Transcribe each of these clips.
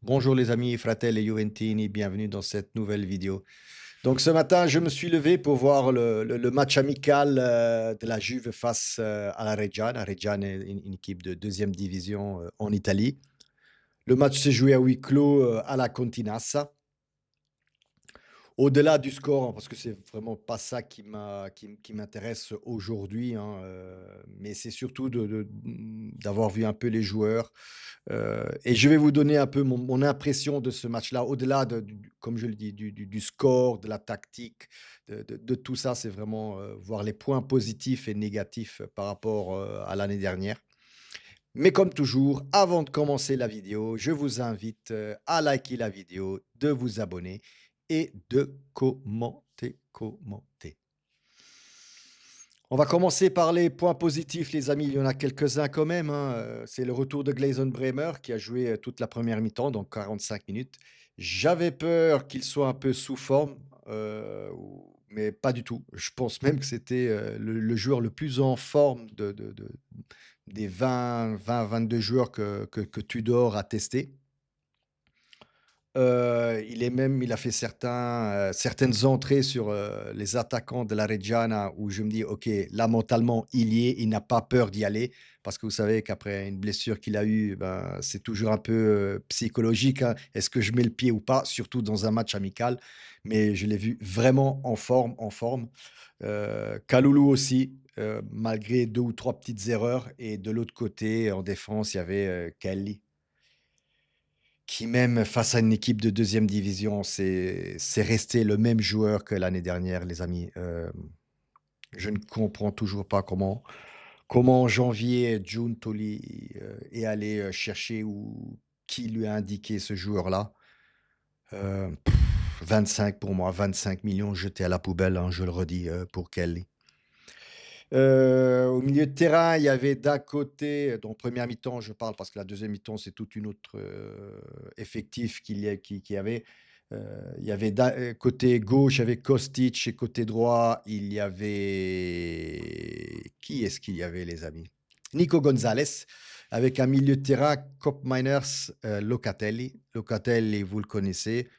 Bonjour les amis, fratelli Juventini, bienvenue dans cette nouvelle vidéo. Donc ce matin, je me suis levé pour voir le match amical de la Juve face à la Reggiana. Reggiana est une équipe de deuxième division en Italie. Le match s'est joué à huis clos à la Continassa. Au-delà du score, hein, parce que c'est vraiment pas ça qui m'intéresse aujourd'hui, hein, mais c'est surtout d'avoir vu un peu les joueurs. Et je vais vous donner un peu mon impression de ce match-là, au-delà comme je le dis, du score, de la tactique, de tout ça. C'est vraiment voir les points positifs et négatifs par rapport à l'année dernière. Mais comme toujours, avant de commencer la vidéo, je vous invite à liker la vidéo, de vous abonner et de commenter. On va commencer par les points positifs, les amis. Il y en a quelques-uns quand même, hein. C'est le retour de Gleison Bremer qui a joué toute la première mi-temps, donc 45 minutes. J'avais peur qu'il soit un peu sous forme, mais pas du tout. Je pense même que c'était le joueur le plus en forme des 22 joueurs que Tudor a testé. Il a fait certaines entrées sur, les attaquants de la Reggiana où je me dis: «OK, là mentalement, il y est, il n'a pas peur d'y aller». Parce que vous savez qu'après une blessure qu'il a eue, ben, c'est toujours un peu, psychologique, hein. Est-ce que je mets le pied ou pas? Surtout dans un match amical. Mais je l'ai vu vraiment en forme, en forme. Kalulu aussi, malgré 2 ou 3 petites erreurs et de l'autre côté, en défense, il y avait, Kelly qui même face à une équipe de deuxième division, c'est resté le même joueur que l'année dernière, les amis. Je ne comprends toujours pas comment en janvier, Giuntoli, est allé, chercher ou qui lui a indiqué ce joueur-là. Heu, 25 pour moi, 25 millions jetés à la poubelle, hein, je le redis, pour Kelly. Au milieu de terrain, il y avait d'un côté, donc première mi-temps, je parle parce que la deuxième mi-temps, c'est toute une autre, effectif qu'il y avait. Il y avait côté gauche, il y avait Kostic et côté droit, il y avait qui est-ce qu'il y avait les amis? Nico Gonzalez avec un milieu de terrain, Cop Miners, Locatelli. Locatelli, vous le connaissez,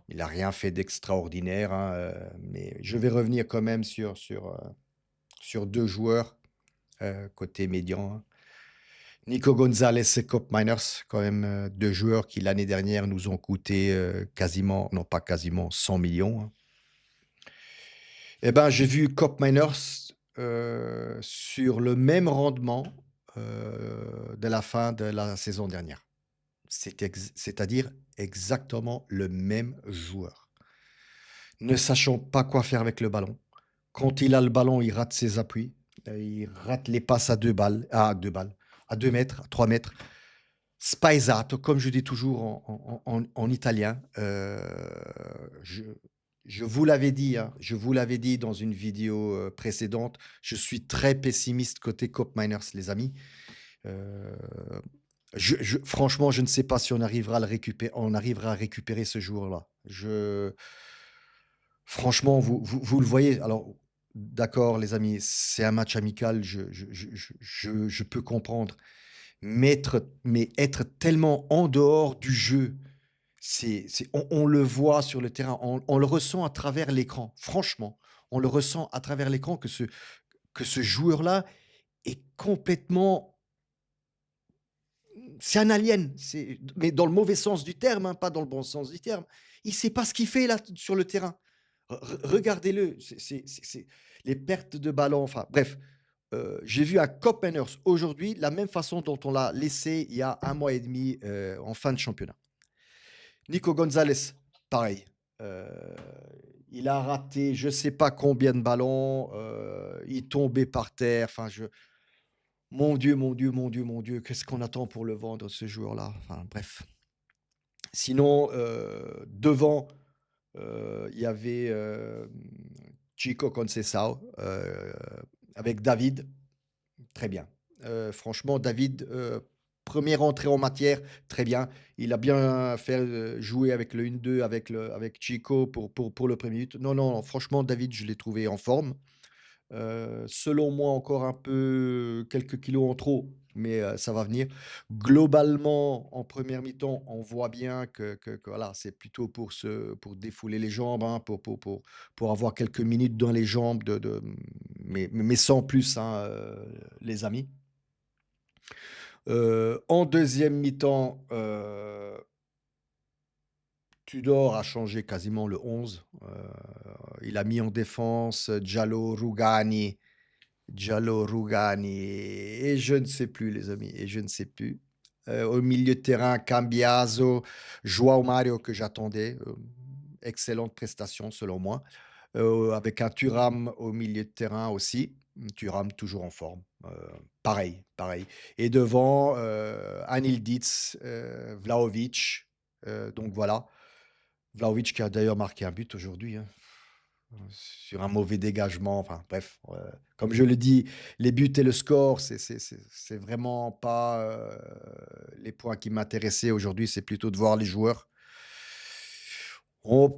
il a rien fait d'extraordinaire, hein, mais je vais revenir quand même sur 2 joueurs, côté médian, hein. Nico Gonzalez et Cop Miners, quand même, 2 joueurs qui l'année dernière nous ont coûté, quasiment non pas quasiment 100 millions, hein. Et ben, j'ai vu Cop Miners, sur le même rendement, de la fin de la saison dernière. C'est-à-dire exactement le même joueur. Ne sachant pas quoi faire avec le ballon. Quand il a le ballon, il rate ses appuis, il rate les passes à 2 mètres, à 3 mètres. Spaesato, comme je dis toujours en italien, je je vous l'avais dit, hein, je vous l'avais dit dans une vidéo, précédente, je suis très pessimiste côté Cop Miners, les amis. Heu, je franchement, je ne sais pas si on arrivera à récupérer ce joueur-là. Franchement, vous le voyez, alors d'accord les amis, c'est un match amical, je peux comprendre. Mais être tellement en dehors du jeu, on le voit sur le terrain, on le ressent à travers l'écran. Franchement, on le ressent à travers l'écran que ce joueur-là est complètement c'est un alien, mais dans le mauvais sens du terme, hein, pas dans le bon sens du terme. Il sait pas ce qu'il fait là, sur le terrain. Regardez-le, c'est les pertes de ballon, enfin bref. J'ai vu à Kopenhague aujourd'hui la même façon dont on l'a laissé il y a un mois et demi, en fin de championnat. Nico Gonzalez, pareil. Heu, il a raté je sais pas combien de ballons, il tombait par terre, enfin je mon Dieu, mon Dieu, mon Dieu, mon Dieu, qu'est-ce qu'on attend pour le vendre ce joueur-là? Enfin bref. Sinon, devant, il y avait, Chico Conceição, avec David. Très bien. Franchement, David, 1 entrée en matière, très bien. Il a bien fait, jouer avec le 1-2 avec Chico pour le premier but. Non, non, franchement, David, je l'ai trouvé en forme. Selon moi, encore un peu quelques kilos en trop, mais ça va venir. Globalement, en première mi-temps, on voit bien que voilà, c'est plutôt pour défouler les jambes, hein, pour avoir quelques minutes dans les jambes mais sans plus, hein, les amis. En deuxième mi-temps, Tudor a changé quasiment le 11. Il a mis en défense Diallo Rugani et je ne sais plus les amis et je ne sais plus. Au milieu de terrain, Cambiaso, João Mario que j'attendais, excellente prestation selon moi. Avec un Thuram au milieu de terrain aussi. Thuram toujours en forme, pareil, pareil et devant, Anil Dietz, Vlahovic, donc voilà. Vlahovic qui a d'ailleurs marqué un but aujourd'hui, hein. Sur un mauvais dégagement, enfin bref, comme je le dis, les buts et le score, c'est vraiment pas, les points qui m'intéressaient aujourd'hui, c'est plutôt de voir les joueurs. On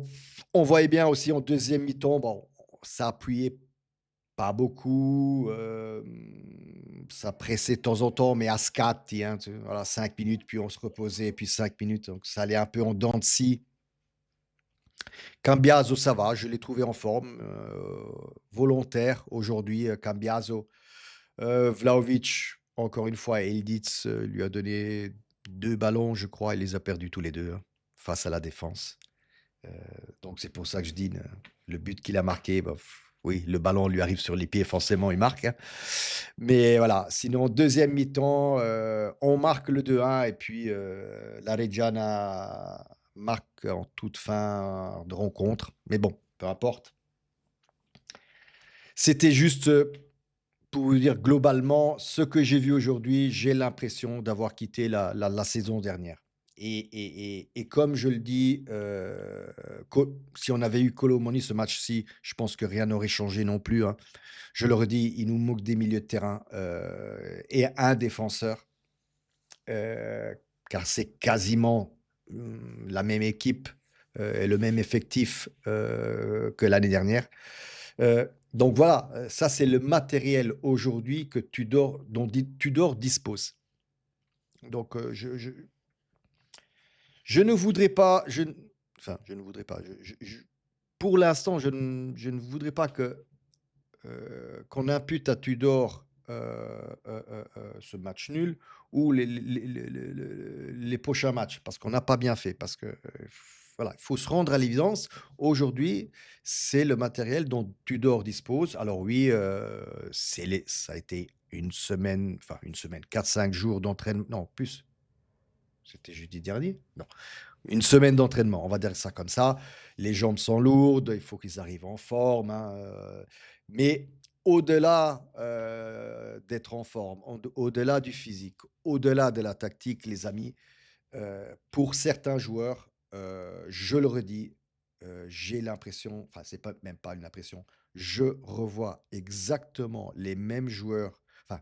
on voyait bien aussi en deuxième mi-temps, bon, ça appuyait pas beaucoup, ça pressait de temps en temps, mais à scatti, hein, voilà 5 minutes, puis on se reposait, puis 5 minutes, donc ça allait un peu en dents de scie. Cambiaso, ça va, je l'ai trouvé en forme, volontaire aujourd'hui, Cambiaso. Vlahovic, encore une fois, Ildiz, lui a donné 2 ballons, je crois, il les a perdus tous les 2, hein, face à la défense. Heu, donc c'est pour ça que je dis, le but qu'il a marqué, bah, oui, le ballon lui arrive sur les pieds, forcément il marque, hein. Mais voilà, sinon deuxième mi-temps, on marque le 2-1 et puis, la Reggiana marque en toute fin de rencontre. Mais bon, peu importe. C'était juste, pour vous dire globalement, ce que j'ai vu aujourd'hui, j'ai l'impression d'avoir quitté la saison dernière et comme je le dis, si on avait eu Kolo Muani ce match-ci, je pense que rien n'aurait changé non plus, hein. Je le redis, il nous manque des milieux de terrain, et un défenseur, car c'est quasiment, la même équipe, et le même effectif, que l'année dernière. Donc voilà, ça c'est le matériel aujourd'hui que Tudor dispose. Donc, je ne voudrais pas, je ne voudrais pas, pour l'instant, je ne voudrais pas qu'on impute à Tudor, ce match nul ou les prochains matchs parce qu'on n'a pas bien fait. Parce que, voilà, il faut se rendre à l'évidence. Aujourd'hui, c'est le matériel dont Tudor dispose. Alors oui, ça a été une semaine, enfin une semaine, 4-5 jours d'entraînement, non plus, c'était jeudi dernier? Non, une semaine d'entraînement, on va dire ça comme ça. Les jambes sont lourdes, il faut qu'ils arrivent en forme, hein, mais au-delà, d'être en forme, au-delà du physique, au-delà de la tactique, les amis, pour certains joueurs, je le redis, j'ai l'impression, enfin, c'est pas même pas une impression, je revois exactement les mêmes joueurs, enfin,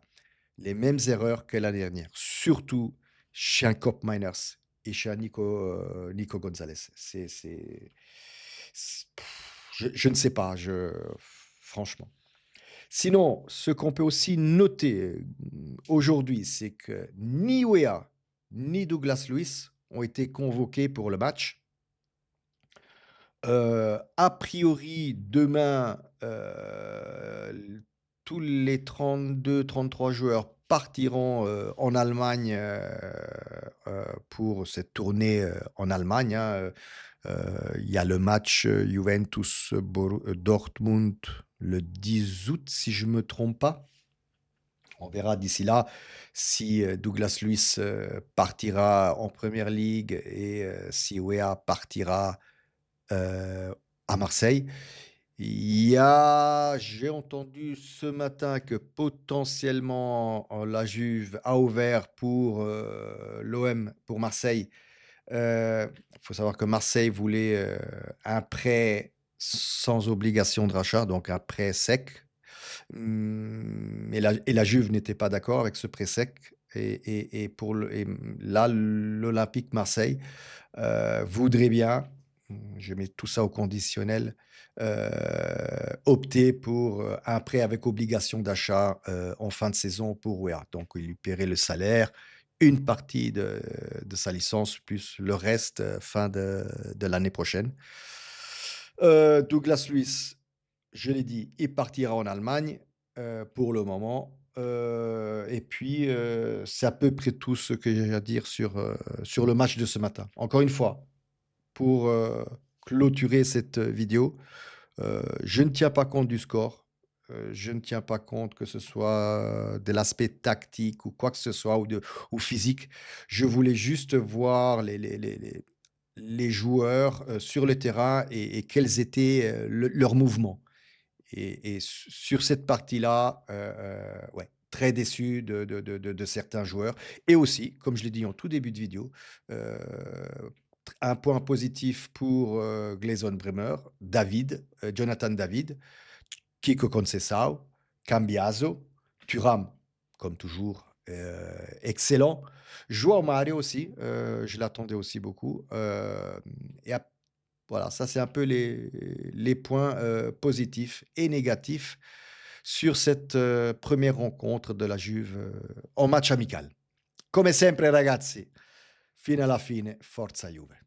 les mêmes erreurs que l'année dernière, surtout chez un Cop Miners et chez un Nico Gonzalez. Je ne sais pas, franchement. Sinon, ce qu'on peut aussi noter, aujourd'hui, c'est que ni Weah, ni Douglas Luiz ont été convoqués pour le match. A priori, demain, tous les 32-33 joueurs partiront, en Allemagne, pour cette tournée, en Allemagne, hein, il y a le match, Juventus Dortmund le 10 août, si je me trompe pas. On verra d'ici là si, Douglas Luiz, partira en Premier League et si Weah partira à Marseille. J'ai entendu ce matin que potentiellement, la Juve a ouvert pour, l'OM, pour Marseille. Il faut savoir que Marseille voulait, un prêt sans obligation de rachat, donc un prêt sec. Et la Juve n'était pas d'accord avec ce prêt sec et là, l'Olympique Marseille, voudrait bien, Je mets tout ça au conditionnel, opter pour, un prêt avec obligation d'achat, en fin de saison pour Weah. Donc il lui paierait le salaire, une partie de sa licence, plus le reste, fin de l'année prochaine. Douglas Luiz, je l'ai dit, il partira en Allemagne, pour le moment, et puis, c'est à peu près tout ce que j'ai à dire sur le match de ce matin. Encore une fois, pour, clôturer cette, vidéo, je ne tiens pas compte du score, je ne tiens pas compte que ce soit de l'aspect tactique ou quoi que ce soit ou physique. Je voulais juste voir les joueurs, sur le terrain et quels étaient, leurs mouvements. Et sur cette partie-là, ouais, très déçu de certains joueurs et aussi, comme je l'ai dit en tout début de vidéo, heu, un point positif pour, Gleison Bremer, David, Jonathan David, Kiko Conceição, Cambiaso, Thuram, comme toujours, excellent. João Mario aussi, je l'attendais aussi beaucoup, et ap voilà, ça c'est un peu les points, positifs et négatifs sur cette, 1re rencontre de la Juve, en match amical. Come sempre ragazzi, fino alla fine, forza Juve.